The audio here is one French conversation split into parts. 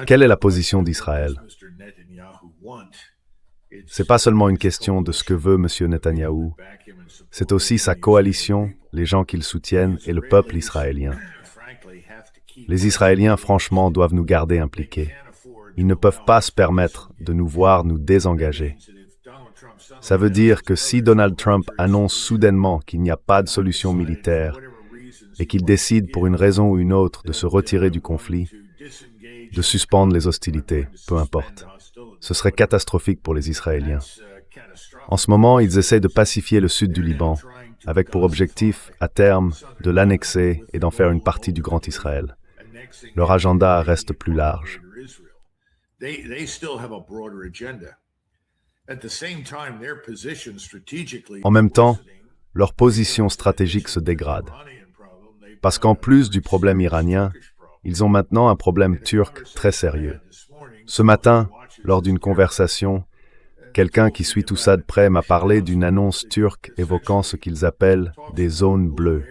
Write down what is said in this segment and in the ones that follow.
Quelle est la position d'Israël? Ce n'est pas seulement une question de ce que veut M. Netanyahou, c'est aussi sa coalition, les gens qu'il soutiennent et le peuple israélien. Les Israéliens, franchement, doivent nous garder impliqués. Ils ne peuvent pas se permettre de nous voir nous désengager. Ça veut dire que si Donald Trump annonce soudainement qu'il n'y a pas de solution militaire et qu'il décide pour une raison ou une autre de se retirer du conflit, de suspendre les hostilités, peu importe, ce serait catastrophique pour les Israéliens. En ce moment, ils essaient de pacifier le sud du Liban, avec pour objectif, à terme, de l'annexer et d'en faire une partie du Grand Israël. Leur agenda reste plus large. En même temps, leur position stratégique se dégrade. Parce qu'en plus du problème iranien, ils ont maintenant un problème turc très sérieux. Ce matin, lors d'une conversation, quelqu'un qui suit tout ça de près m'a parlé d'une annonce turque évoquant ce qu'ils appellent des zones bleues,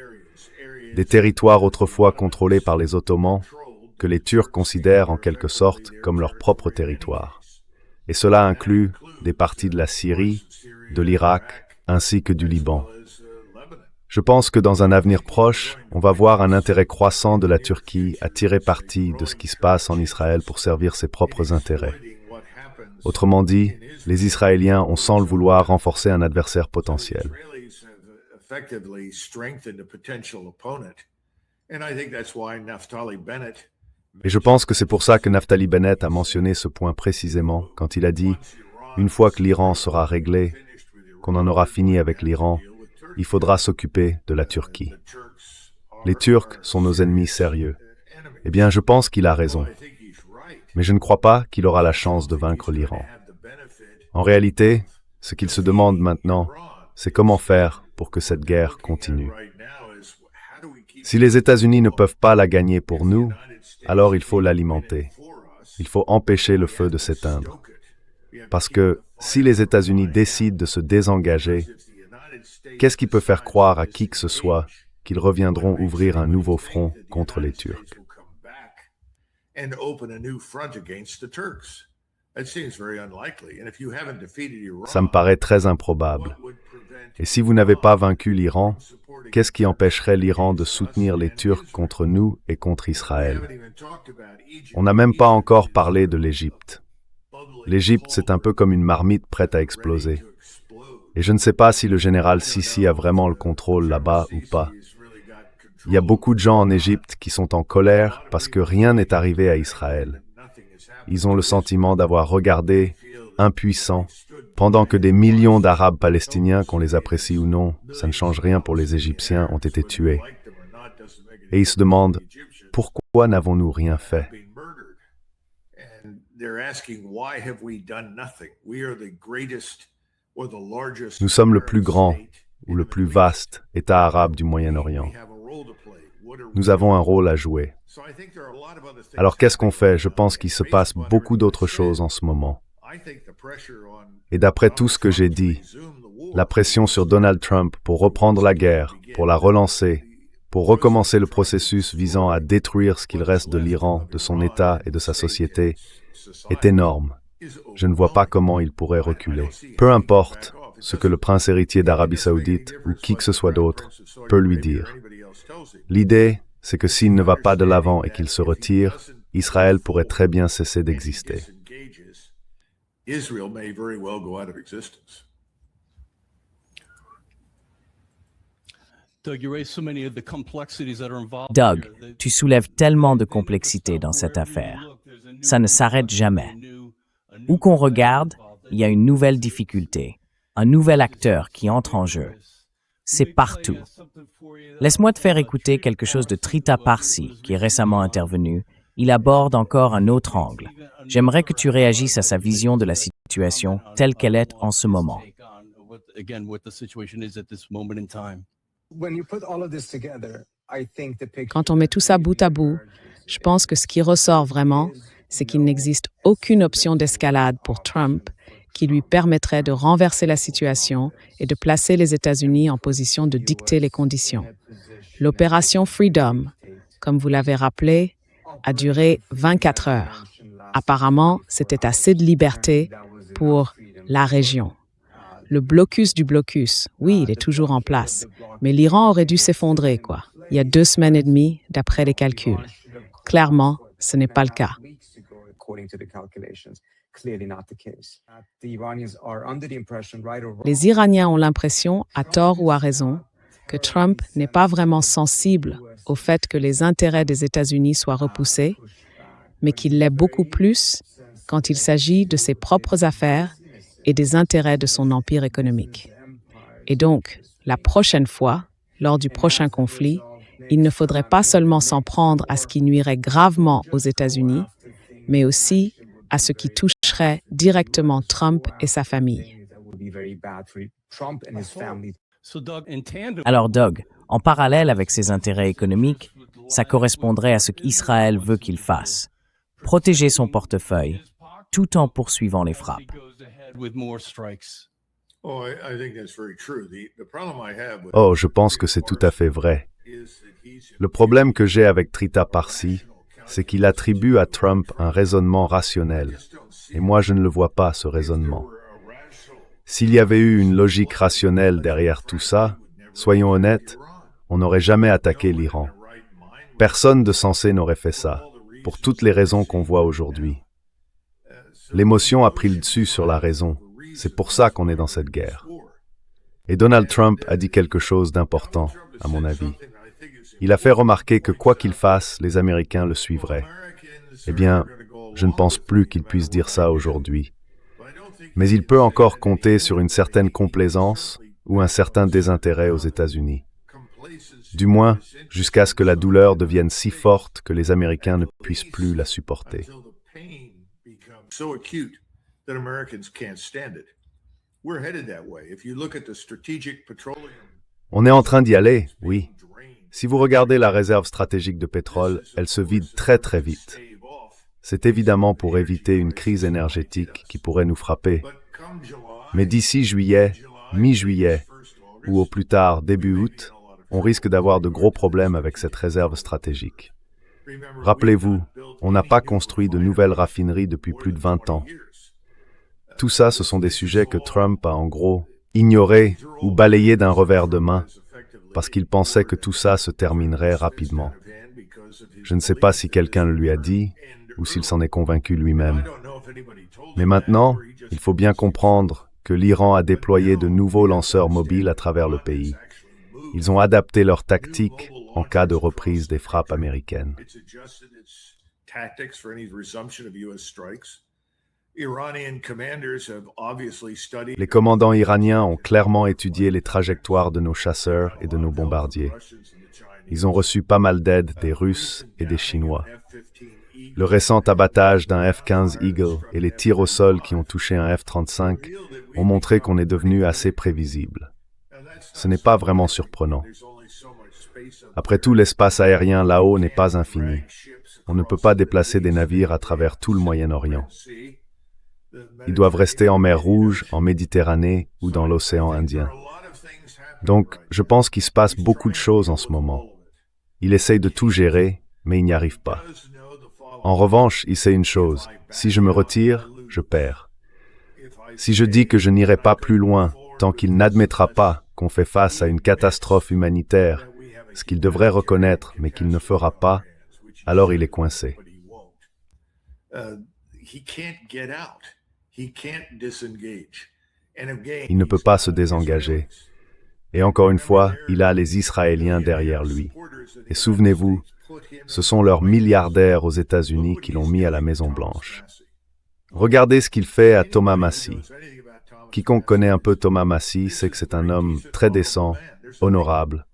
des territoires autrefois contrôlés par les Ottomans, que les Turcs considèrent en quelque sorte comme leur propre territoire. Et cela inclut des parties de la Syrie, de l'Irak, ainsi que du Liban. Je pense que dans un avenir proche, on va voir un intérêt croissant de la Turquie à tirer parti de ce qui se passe en Israël pour servir ses propres intérêts. Autrement dit, les Israéliens ont sans le vouloir renforcé un adversaire potentiel. Et je pense que c'est pour ça que Naftali Bennett a mentionné ce point précisément quand il a dit « Une fois que l'Iran sera réglé, qu'on en aura fini avec l'Iran, il faudra s'occuper de la Turquie. » Les Turcs sont nos ennemis sérieux. Eh bien, je pense qu'il a raison. Mais je ne crois pas qu'il aura la chance de vaincre l'Iran. En réalité, ce qu'il se demande maintenant, c'est comment faire pour que cette guerre continue. Si les États-Unis ne peuvent pas la gagner pour nous, alors il faut l'alimenter. Il faut empêcher le feu de s'éteindre. Parce que si les États-Unis décident de se désengager, qu'est-ce qui peut faire croire à qui que ce soit qu'ils reviendront ouvrir un nouveau front contre les Turcs? Ça me paraît très improbable. Et si vous n'avez pas vaincu l'Iran, qu'est-ce qui empêcherait l'Iran de soutenir les Turcs contre nous et contre Israël? On n'a même pas encore parlé de l'Égypte. L'Égypte, c'est un peu comme une marmite prête à exploser. Et je ne sais pas si le général Sisi a vraiment le contrôle là-bas ou pas. Il y a beaucoup de gens en Égypte qui sont en colère parce que rien n'est arrivé à Israël. Ils ont le sentiment d'avoir regardé, impuissants, pendant que des millions d'Arabes palestiniens, qu'on les apprécie ou non, ça ne change rien pour les Égyptiens, ont été tués. Et ils se demandent, pourquoi n'avons-nous rien fait? Nous sommes le plus grand ou le plus vaste État arabe du Moyen-Orient. Nous avons un rôle à jouer. Alors qu'est-ce qu'on fait? Je pense qu'il se passe beaucoup d'autres choses en ce moment. Et d'après tout ce que j'ai dit, la pression sur Donald Trump pour reprendre la guerre, pour la relancer, pour recommencer le processus visant à détruire ce qu'il reste de l'Iran, de son État et de sa société, est énorme. Je ne vois pas comment il pourrait reculer. Peu importe ce que le prince héritier d'Arabie Saoudite ou qui que ce soit d'autre peut lui dire. L'idée, c'est que s'il ne va pas de l'avant et qu'il se retire, Israël pourrait très bien cesser d'exister. Doug, tu soulèves tellement de complexité dans cette affaire. Ça ne s'arrête jamais. Où qu'on regarde, il y a une nouvelle difficulté, un nouvel acteur qui entre en jeu. C'est partout. Laisse-moi te faire écouter quelque chose de Trita Parsi, qui est récemment intervenu. Il aborde encore un autre angle. J'aimerais que tu réagisses à sa vision de la situation telle qu'elle est en ce moment. Quand on met tout ça bout à bout, je pense que ce qui ressort vraiment, c'est qu'il n'existe aucune option d'escalade pour Trump qui lui permettrait de renverser la situation et de placer les États-Unis en position de dicter les conditions. L'opération Freedom, comme vous l'avez rappelé, a duré 24 heures. Apparemment, c'était assez de liberté pour la région. Le blocus du blocus, oui, il est toujours en place, mais l'Iran aurait dû s'effondrer, quoi. Il y a 2 semaines et demie, d'après les calculs. Clairement, ce n'est pas le cas. Les Iraniens ont l'impression, à tort ou à raison, que Trump n'est pas vraiment sensible au fait que les intérêts des États-Unis soient repoussés, mais qu'il l'est beaucoup plus quand il s'agit de ses propres affaires et des intérêts de son empire économique. Et donc, la prochaine fois, lors du prochain conflit, il ne faudrait pas seulement s'en prendre à ce qui nuirait gravement aux États-Unis, mais aussi à ce qui toucherait directement Trump et sa famille. Alors Doug, en parallèle avec ses intérêts économiques, ça correspondrait à ce qu'Israël veut qu'il fasse. Protéger son portefeuille, tout en poursuivant les frappes. Oh, je pense que c'est tout à fait vrai. Le problème que j'ai avec Trita Parsi, c'est qu'il attribue à Trump un raisonnement rationnel. Et moi, je ne le vois pas, ce raisonnement. S'il y avait eu une logique rationnelle derrière tout ça, soyons honnêtes, on n'aurait jamais attaqué l'Iran. Personne de sensé n'aurait fait ça, pour toutes les raisons qu'on voit aujourd'hui. L'émotion a pris le dessus sur la raison. C'est pour ça qu'on est dans cette guerre. Et Donald Trump a dit quelque chose d'important, à mon avis. Il a fait remarquer que quoi qu'il fasse, les Américains le suivraient. Eh bien, je ne pense plus qu'il puisse dire ça aujourd'hui. Mais il peut encore compter sur une certaine complaisance ou un certain désintérêt aux États-Unis. Du moins, jusqu'à ce que la douleur devienne si forte que les Américains ne puissent plus la supporter. On est en train d'y aller, oui. Si vous regardez la réserve stratégique de pétrole, elle se vide très très vite. C'est évidemment pour éviter une crise énergétique qui pourrait nous frapper. Mais d'ici juillet, mi-juillet, ou au plus tard début août, on risque d'avoir de gros problèmes avec cette réserve stratégique. Rappelez-vous, on n'a pas construit de nouvelles raffineries depuis plus de 20 ans. Tout ça, ce sont des sujets que Trump a en gros ignorés ou balayés d'un revers de main, parce qu'il pensait que tout ça se terminerait rapidement. Je ne sais pas si quelqu'un le lui a dit, ou s'il s'en est convaincu lui-même. Mais maintenant, il faut bien comprendre que l'Iran a déployé de nouveaux lanceurs mobiles à travers le pays. Ils ont adapté leurs tactiques en cas de reprise des frappes américaines. Les commandants iraniens ont clairement étudié les trajectoires de nos chasseurs et de nos bombardiers. Ils ont reçu pas mal d'aide des Russes et des Chinois. Le récent abattage d'un F-15 Eagle et les tirs au sol qui ont touché un F-35 ont montré qu'on est devenu assez prévisible. Ce n'est pas vraiment surprenant. Après tout, l'espace aérien là-haut n'est pas infini. On ne peut pas déplacer des navires à travers tout le Moyen-Orient. Ils doivent rester en mer Rouge, en Méditerranée ou dans l'océan Indien. Donc, je pense qu'il se passe beaucoup de choses en ce moment. Il essaye de tout gérer, mais il n'y arrive pas. En revanche, il sait une chose, si je me retire, je perds. Si je dis que je n'irai pas plus loin, tant qu'il n'admettra pas qu'on fait face à une catastrophe humanitaire, ce qu'il devrait reconnaître mais qu'il ne fera pas, alors il est coincé. Il ne peut pas se désengager. Et encore une fois, il a les Israéliens derrière lui. Et souvenez-vous, ce sont leurs milliardaires aux États-Unis qui l'ont mis à la Maison-Blanche. Regardez ce qu'il fait à Thomas Massie. Quiconque connaît un peu Thomas Massie sait que c'est un homme très décent, honorable.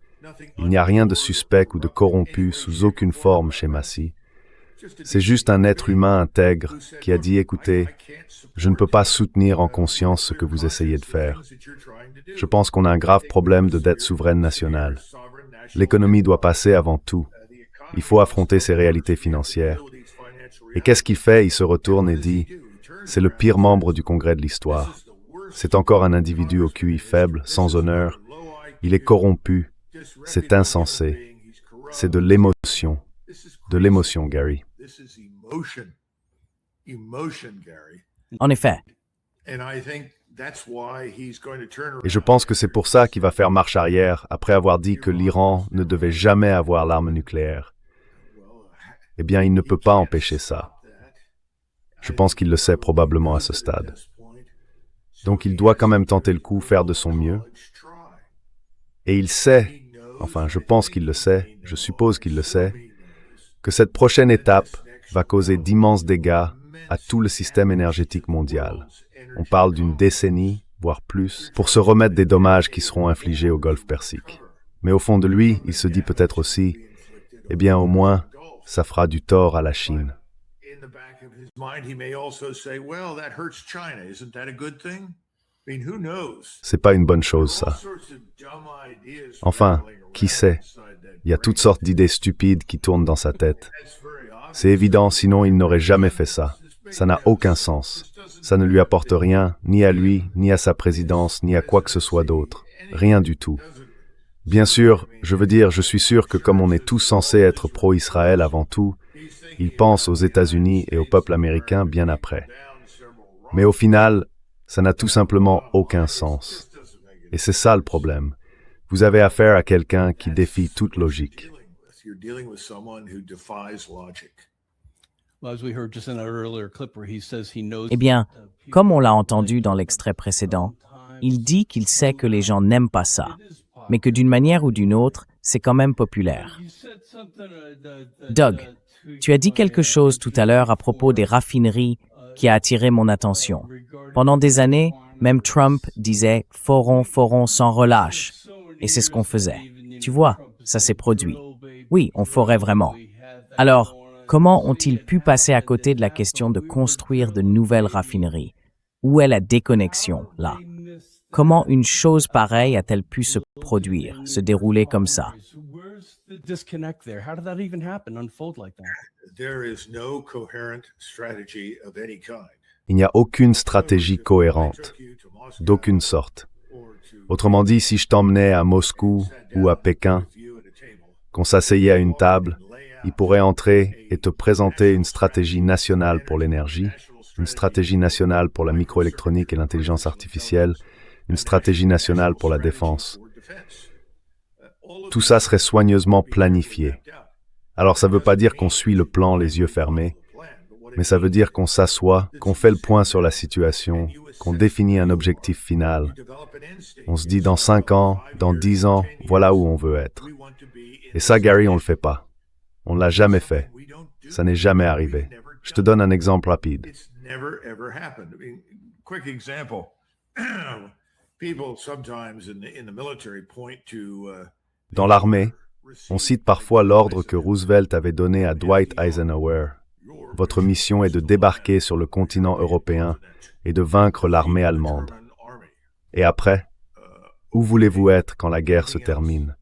Il n'y a rien de suspect ou de corrompu sous aucune forme chez Massie. C'est juste un être humain intègre qui a dit « Écoutez, je ne peux pas soutenir en conscience ce que vous essayez de faire. Je pense qu'on a un grave problème de dette souveraine nationale. L'économie doit passer avant tout. Il faut affronter ces réalités financières. » Et qu'est-ce qu'il fait? Il se retourne et dit « C'est le pire membre du Congrès de l'histoire. C'est encore un individu au QI faible, sans honneur. Il est corrompu. C'est insensé. C'est de l'émotion. De l'émotion, Gary. En effet, Et je pense que c'est pour ça qu'il va faire marche arrière après avoir dit que l'Iran ne devait jamais avoir l'arme nucléaire. Eh bien, il ne peut pas empêcher ça. Je pense qu'il le sait probablement à ce stade. Donc il doit quand même tenter le coup, faire de son mieux. Et il sait, enfin je pense qu'il le sait, je suppose qu'il le sait, que cette prochaine étape va causer d'immenses dégâts à tout le système énergétique mondial. On parle d'une décennie, voire plus, pour se remettre des dommages qui seront infligés au Golfe Persique. Mais au fond de lui, il se dit peut-être aussi, eh bien au moins, ça fera du tort à la Chine. C'est pas une bonne chose, ça. Enfin, qui sait? Il y a toutes sortes d'idées stupides qui tournent dans sa tête. C'est évident, sinon il n'aurait jamais fait ça. Ça n'a aucun sens. Ça ne lui apporte rien, ni à lui, ni à sa présidence, ni à quoi que ce soit d'autre. Rien du tout. Bien sûr, je veux dire, je suis sûr que comme on est tous censés être pro-Israël avant tout, il pense aux États-Unis et au peuple américain bien après. Mais au final, ça n'a tout simplement aucun sens. Et c'est ça le problème. Vous avez affaire à quelqu'un qui défie toute logique. eh bien, comme on l'a entendu dans l'extrait précédent, il dit qu'il sait que les gens n'aiment pas ça, mais que d'une manière ou d'une autre, c'est quand même populaire. Doug, tu as dit quelque chose tout à l'heure à propos des raffineries qui a attiré mon attention. Pendant des années, même Trump disait « forons sans relâche ». Et c'est ce qu'on faisait. Tu vois, ça s'est produit. Oui, on forait vraiment. Alors, comment ont-ils pu passer à côté de la question de construire de nouvelles raffineries? Où est la déconnexion, là? Comment une chose pareille a-t-elle pu se produire, se dérouler comme ça? Il n'y a aucune stratégie cohérente, d'aucune sorte. Autrement dit, si je t'emmenais à Moscou ou à Pékin, qu'on s'asseyait à une table, il pourrait entrer et te présenter une stratégie nationale pour l'énergie, une stratégie nationale pour la microélectronique et l'intelligence artificielle, une stratégie nationale pour la défense. Tout ça serait soigneusement planifié. Alors ça ne veut pas dire qu'on suit le plan les yeux fermés, mais ça veut dire qu'on s'assoit, qu'on fait le point sur la situation, qu'on définit un objectif final. On se dit dans 5 ans, dans 10 ans, voilà où on veut être. Et ça, Gary, on le fait pas. On ne l'a jamais fait. Ça n'est jamais arrivé. Je te donne un exemple rapide. Dans l'armée, on cite parfois l'ordre que Roosevelt avait donné à Dwight Eisenhower. Votre mission est de débarquer sur le continent européen et de vaincre l'armée allemande. Et après, où voulez-vous être quand la guerre se termine?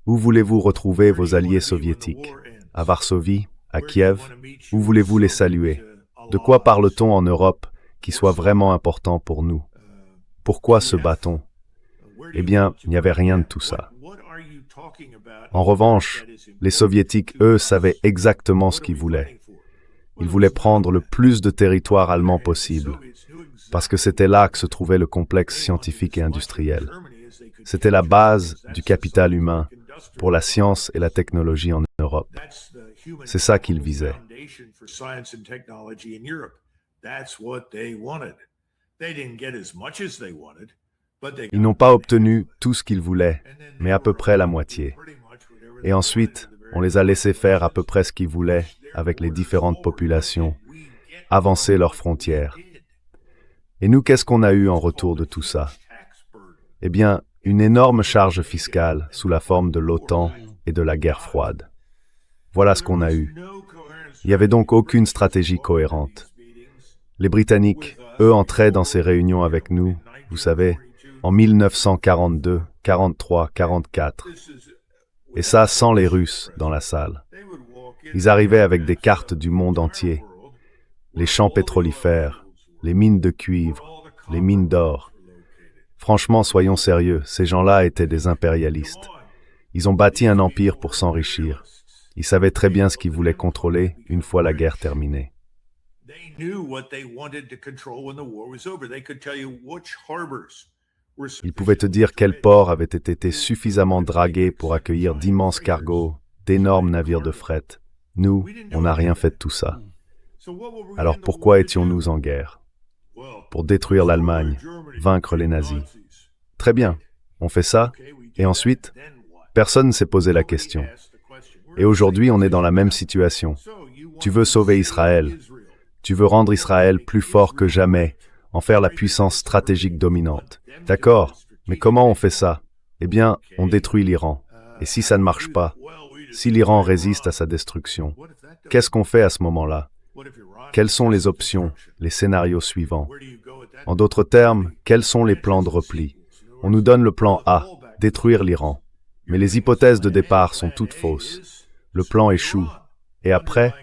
Où voulez-vous retrouver vos alliés soviétiques? À Varsovie? À Kiev? Où voulez-vous les saluer? De quoi parle-t-on en Europe qui soit vraiment important pour nous? Pourquoi se bat-on? Eh bien, il n'y avait rien de tout ça. En revanche, les Soviétiques, eux, savaient exactement ce qu'ils voulaient. Ils voulaient prendre le plus de territoire allemand possible, parce que c'était là que se trouvait le complexe scientifique et industriel. C'était la base du capital humain pour la science et la technologie en Europe. C'est ça qu'ils visaient. Ils n'ont pas obtenu tout ce qu'ils voulaient, mais à peu près la moitié. Et ensuite, on les a laissés faire à peu près ce qu'ils voulaient avec les différentes populations, avancer leurs frontières. Et nous, qu'est-ce qu'on a eu en retour de tout ça? Eh bien, une énorme charge fiscale sous la forme de l'OTAN et de la guerre froide. Voilà ce qu'on a eu. Il n'y avait donc aucune stratégie cohérente. Les Britanniques, eux, entraient dans ces réunions avec nous, vous savez, en 1942, 43, 44. Et ça sans les Russes dans la salle. Ils arrivaient avec des cartes du monde entier. Les champs pétrolifères, les mines de cuivre, les mines d'or. Franchement, soyons sérieux, ces gens-là étaient des impérialistes. Ils ont bâti un empire pour s'enrichir. Ils savaient très bien ce qu'ils voulaient contrôler une fois la guerre terminée. Ils pouvaient te dire quels ports avaient été suffisamment dragués pour accueillir d'immenses cargos, d'énormes navires de fret. Nous, on n'a rien fait de tout ça. Alors pourquoi étions-nous en guerre? Pour détruire l'Allemagne, vaincre les nazis. Très bien, on fait ça, et ensuite, personne ne s'est posé la question. Et aujourd'hui, on est dans la même situation. Tu veux sauver Israël. Tu veux rendre Israël plus fort que jamais, en faire la puissance stratégique dominante. D'accord, mais comment on fait ça? Eh bien, on détruit l'Iran. Et si ça ne marche pas, si l'Iran résiste à sa destruction, qu'est-ce qu'on fait à ce moment-là? Quelles sont les options, les scénarios suivants? En d'autres termes, quels sont les plans de repli? On nous donne le plan A, détruire l'Iran. Mais les hypothèses de départ sont toutes fausses. Le plan échoue. Et après,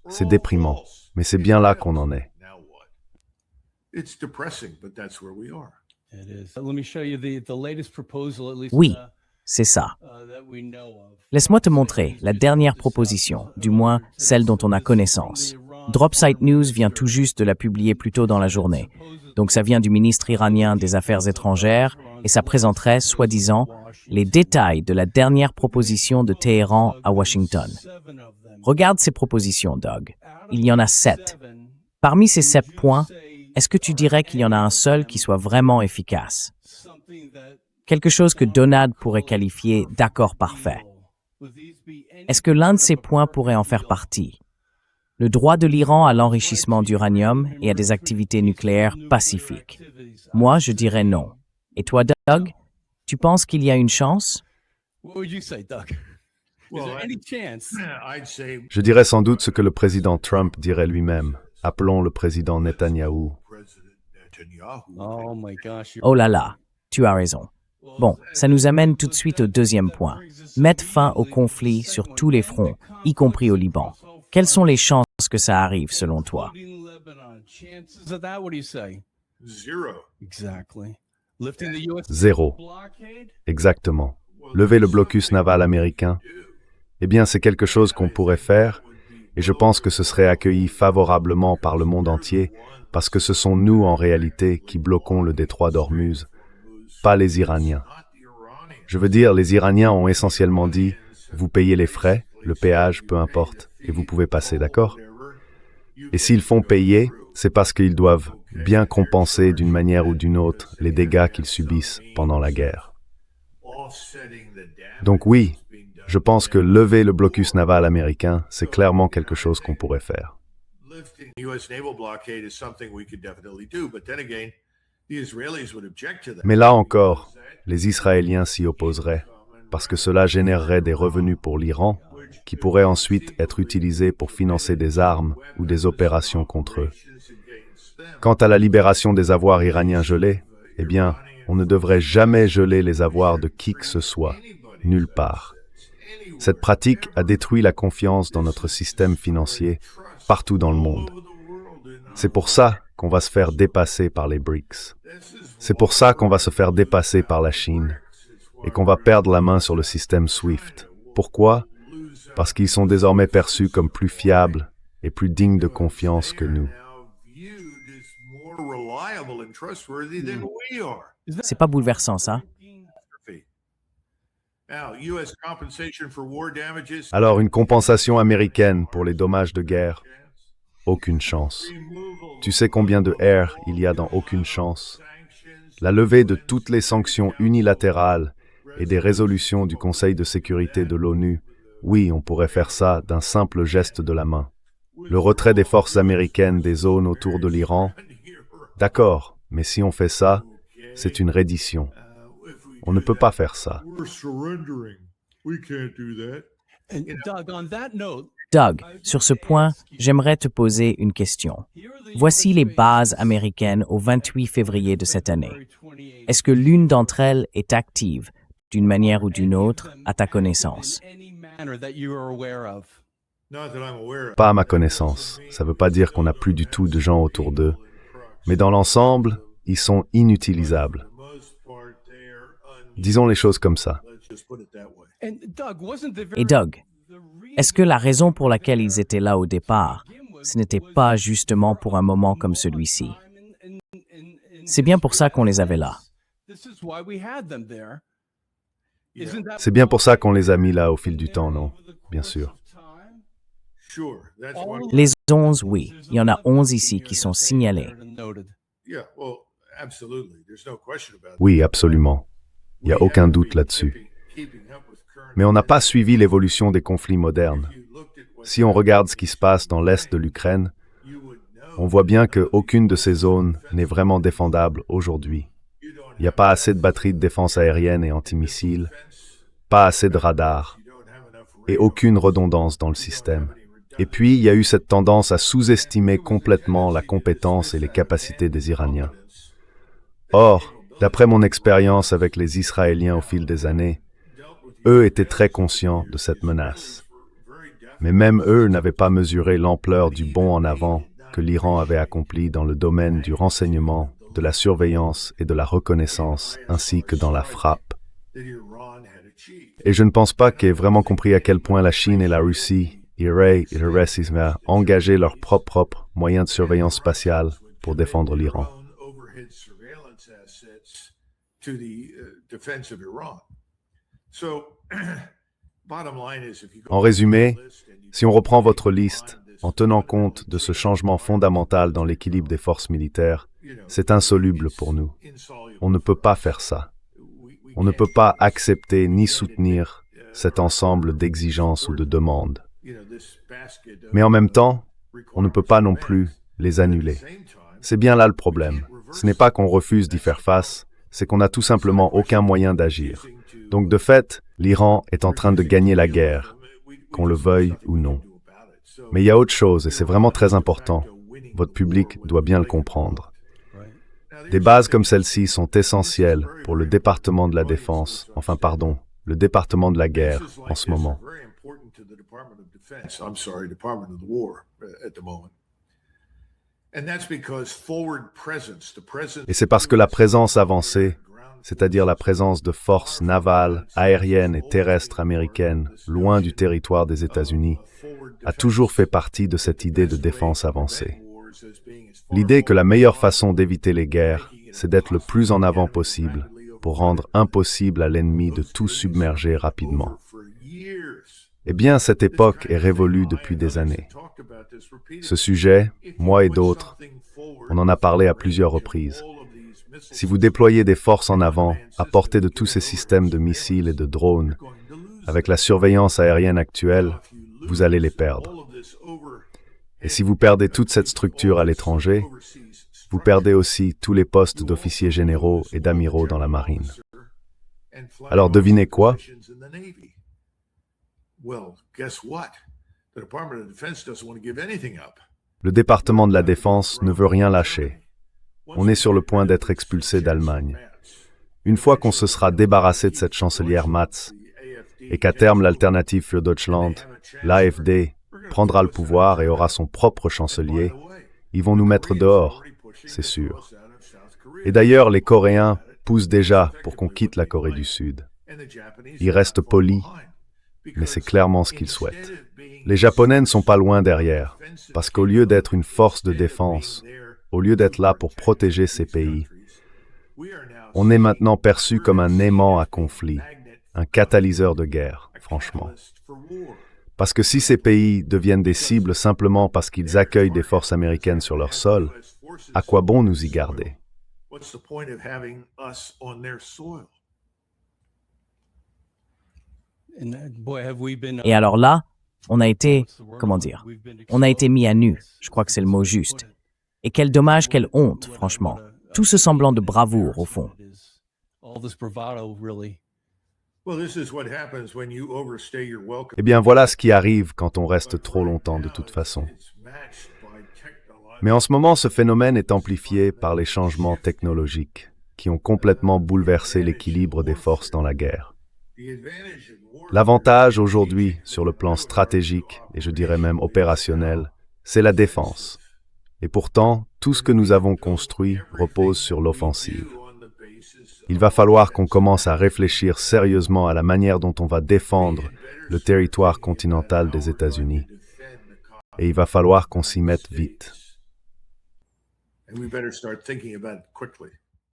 c'est déprimant. Mais c'est bien là qu'on en est. Oui, c'est ça. Laisse-moi te montrer la dernière proposition, du moins celle dont on a connaissance. Dropsite News vient tout juste de la publier plus tôt dans la journée. Donc ça vient du ministre iranien des Affaires étrangères et ça présenterait, soi-disant, les détails de la dernière proposition de Téhéran à Washington. Regarde ces propositions, Doug. Il y en a 7. Parmi ces 7 points, est-ce que tu dirais qu'il y en a un seul qui soit vraiment efficace? Quelque chose que Donald pourrait qualifier d'accord parfait. Est-ce que l'un de ces points pourrait en faire partie? Le droit de l'Iran à l'enrichissement d'uranium et à des activités nucléaires pacifiques. Moi, je dirais non. Et toi, Doug, tu penses qu'il y a une chance? Je dirais sans doute ce que le président Trump dirait lui-même. Appelons le président Netanyahou. Oh là là, tu as raison. Bon, ça nous amène tout de suite au deuxième point. Mettre fin au conflit sur tous les fronts, y compris au Liban. Quelles sont les chances que ça arrive selon toi? Zéro. Exactement. Lever le blocus naval américain? Eh bien, c'est quelque chose qu'on pourrait faire, et je pense que ce serait accueilli favorablement par le monde entier, parce que ce sont nous, en réalité, qui bloquons le détroit d'Ormuz, pas les Iraniens. Je veux dire, les Iraniens ont essentiellement dit, vous payez les frais, le péage, peu importe, et vous pouvez passer, d'accord? Et s'ils font payer, c'est parce qu'ils doivent bien compenser d'une manière ou d'une autre les dégâts qu'ils subissent pendant la guerre. Donc oui, je pense que lever le blocus naval américain, c'est clairement quelque chose qu'on pourrait faire. Mais là encore, les Israéliens s'y opposeraient, parce que cela générerait des revenus pour l'Iran, qui pourraient ensuite être utilisés pour financer des armes ou des opérations contre eux. Quant à la libération des avoirs iraniens gelés, eh bien, on ne devrait jamais geler les avoirs de qui que ce soit, nulle part. Cette pratique a détruit la confiance dans notre système financier partout dans le monde. C'est pour ça qu'on va se faire dépasser par les BRICS. C'est pour ça qu'on va se faire dépasser par la Chine et qu'on va perdre la main sur le système SWIFT. Pourquoi? Parce qu'ils sont désormais perçus comme plus fiables et plus dignes de confiance que nous. C'est pas bouleversant, ça? Alors, une compensation américaine pour les dommages de guerre? Aucune chance. Tu sais combien de R il y a dans aucune chance? La levée de toutes les sanctions unilatérales et des résolutions du Conseil de sécurité de l'ONU, oui, on pourrait faire ça d'un simple geste de la main. Le retrait des forces américaines des zones autour de l'Iran? D'accord, mais si on fait ça, c'est une reddition. On ne peut pas faire ça. Doug, sur ce point, j'aimerais te poser une question. Voici les bases américaines au 28 février de cette année. Est-ce que l'une d'entre elles est active, d'une manière ou d'une autre, à ta connaissance? Pas à ma connaissance. Ça ne veut pas dire qu'on n'a plus du tout de gens autour d'eux. Mais dans l'ensemble, ils sont inutilisables. Disons les choses comme ça. Et Doug, Est-ce que la raison pour laquelle ils étaient là au départ, ce n'était pas justement pour un moment comme celui-ci? C'est bien pour ça qu'on les avait là. C'est bien pour ça qu'on les a mis là au fil du temps, non? Bien sûr. Les 11, oui. Il y en a 11 ici qui sont signalés. Oui, absolument. Il n'y a aucun doute là-dessus. Mais on n'a pas suivi l'évolution des conflits modernes. Si on regarde ce qui se passe dans l'est de l'Ukraine, on voit bien qu'aucune de ces zones n'est vraiment défendable aujourd'hui. Il n'y a pas assez de batteries de défense aérienne et antimissiles, pas assez de radars, et aucune redondance dans le système. Et puis, il y a eu cette tendance à sous-estimer complètement la compétence et les capacités des Iraniens. Or, d'après mon expérience avec les Israéliens au fil des années, eux étaient très conscients de cette menace. Mais même eux n'avaient pas mesuré l'ampleur du bond en avant que l'Iran avait accompli dans le domaine du renseignement, de la surveillance et de la reconnaissance, ainsi que dans la frappe. Et je ne pense pas qu'ils aient vraiment compris à quel point la Chine et la Russie, l'Iran et le reste avaient engagé leurs propres moyens de surveillance spatiale pour défendre l'Iran. En résumé, si on reprend votre liste, en tenant compte de ce changement fondamental dans l'équilibre des forces militaires, c'est insoluble pour nous. On ne peut pas faire ça. On ne peut pas accepter ni soutenir cet ensemble d'exigences ou de demandes. Mais en même temps, on ne peut pas non plus les annuler. C'est bien là le problème. Ce n'est pas qu'on refuse d'y faire face, c'est qu'on n'a tout simplement aucun moyen d'agir. Donc de fait, l'Iran est en train de gagner la guerre, qu'on le veuille ou non. Mais il y a autre chose, et c'est vraiment très important. Votre public doit bien le comprendre. Des bases comme celle-ci sont essentielles pour le département de la défense, le département de la guerre en ce moment. Et c'est parce que la présence avancée, c'est-à-dire la présence de forces navales, aériennes et terrestres américaines loin du territoire des États-Unis, a toujours fait partie de cette idée de défense avancée. L'idée que la meilleure façon d'éviter les guerres, c'est d'être le plus en avant possible pour rendre impossible à l'ennemi de tout submerger rapidement. Eh bien, cette époque est révolue depuis des années. Ce sujet, moi et d'autres, on en a parlé à plusieurs reprises. Si vous déployez des forces en avant, à portée de tous ces systèmes de missiles et de drones, avec la surveillance aérienne actuelle, vous allez les perdre. Et si vous perdez toute cette structure à l'étranger, vous perdez aussi tous les postes d'officiers généraux et d'amiraux dans la marine. Alors devinez quoi? Le département de la Défense ne veut rien lâcher. On est sur le point d'être expulsé d'Allemagne. Une fois qu'on se sera débarrassé de cette chancelière Merz, et qu'à terme l'Alternative für Deutschland, l'AfD, prendra le pouvoir et aura son propre chancelier, ils vont nous mettre dehors, c'est sûr. Et d'ailleurs, les Coréens poussent déjà pour qu'on quitte la Corée du Sud. Ils restent polis, mais c'est clairement ce qu'ils souhaitent. Les Japonais ne sont pas loin derrière, parce qu'au lieu d'être une force de défense, au lieu d'être là pour protéger ces pays, on est maintenant perçu comme un aimant à conflit, un catalyseur de guerre, franchement. Parce que si ces pays deviennent des cibles simplement parce qu'ils accueillent des forces américaines sur leur sol, à quoi bon nous y garder? Et alors là, on a été mis à nu, je crois que c'est le mot juste. Et quel dommage, quelle honte, franchement. Tout ce semblant de bravoure, au fond. Eh bien, voilà ce qui arrive quand on reste trop longtemps de toute façon. Mais en ce moment, ce phénomène est amplifié par les changements technologiques qui ont complètement bouleversé l'équilibre des forces dans la guerre. L'avantage aujourd'hui, sur le plan stratégique, et je dirais même opérationnel, c'est la défense. Et pourtant, tout ce que nous avons construit repose sur l'offensive. Il va falloir qu'on commence à réfléchir sérieusement à la manière dont on va défendre le territoire continental des États-Unis. Et il va falloir qu'on s'y mette vite. And we better start thinking about it quickly.